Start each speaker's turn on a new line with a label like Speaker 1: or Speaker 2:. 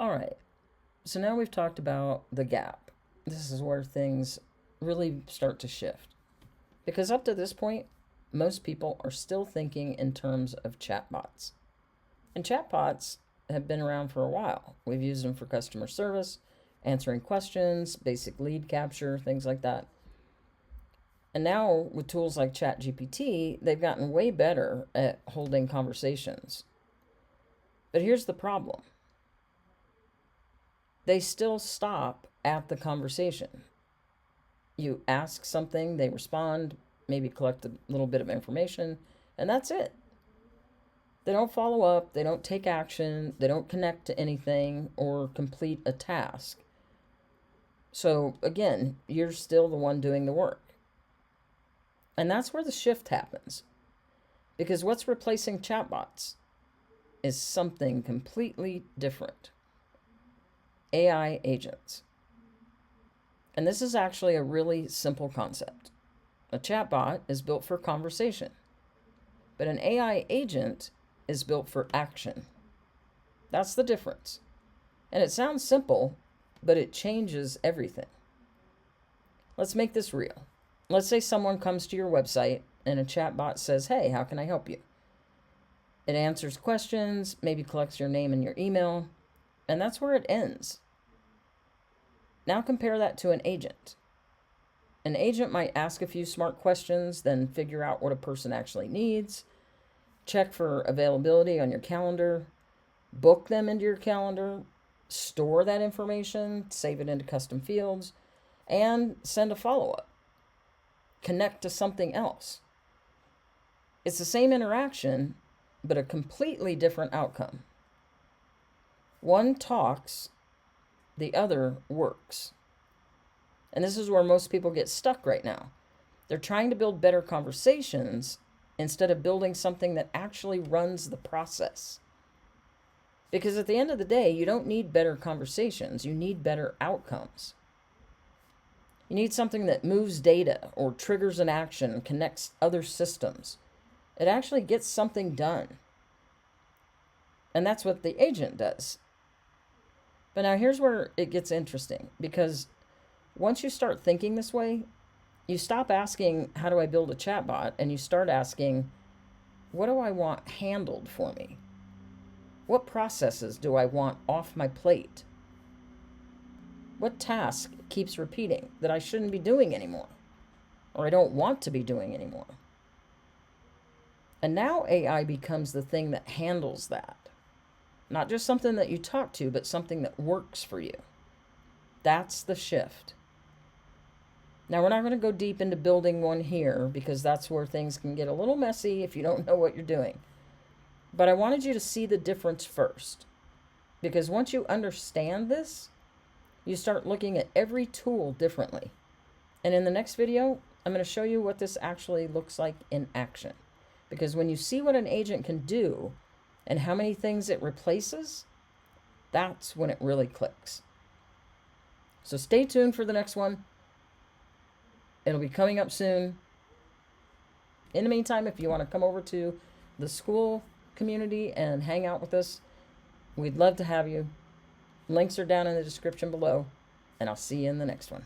Speaker 1: All right, so now we've talked about the gap. This is where things really start to shift. Because up to this point, most people are still thinking in terms of chatbots. And chatbots have been around for a while. We've used them for customer service, answering questions, basic lead capture, things like that. And now with tools like ChatGPT, they've gotten way better at holding conversations. But here's the problem. They still stop at the conversation. You ask something, they respond, maybe collect a little bit of information, and that's it. They don't follow up, they don't take action, they don't connect to anything or complete a task. So again, you're still the one doing the work. And that's where the shift happens. Because what's replacing chatbots is something completely different. AI agents. And this is actually a really simple concept. A chatbot is built for conversation, but an AI agent is built for action. That's the difference. And it sounds simple, but it changes everything. Let's make this real. Let's say someone comes to your website and a chatbot says, "Hey, how can I help you?" It answers questions, maybe collects your name and your email, and that's where it ends. Now compare that to an agent. An agent might ask a few smart questions, then figure out what a person actually needs, check for availability on your calendar, book them into your calendar, store that information, save it into custom fields, and send a follow-up. Connect to something else. It's the same interaction, but a completely different outcome. One talks, the other works. And this is where most people get stuck right now. They're trying to build better conversations instead of building something that actually runs the process. Because at the end of the day, you don't need better conversations, you need better outcomes. You need something that moves data or triggers an action and connects other systems. It actually gets something done. And that's what the agent does. But now here's where it gets interesting, because once you start thinking this way, you stop asking, how do I build a chatbot? And you start asking, what do I want handled for me? What processes do I want off my plate? What task keeps repeating that I shouldn't be doing anymore, or I don't want to be doing anymore? And now AI becomes the thing that handles that. Not just something that you talk to, but something that works for you. That's the shift. Now, we're not going to go deep into building one here because that's where things can get a little messy if you don't know what you're doing. But I wanted you to see the difference first. Because once you understand this, you start looking at every tool differently. And in the next video, I'm going to show you what this actually looks like in action. Because when you see what an agent can do and how many things it replaces, that's when it really clicks. So stay tuned for the next one. It'll be coming up soon. In the meantime, if you want to come over to the Skool community and hang out with us, we'd love to have you. Links are down in the description below, and I'll see you in the next one.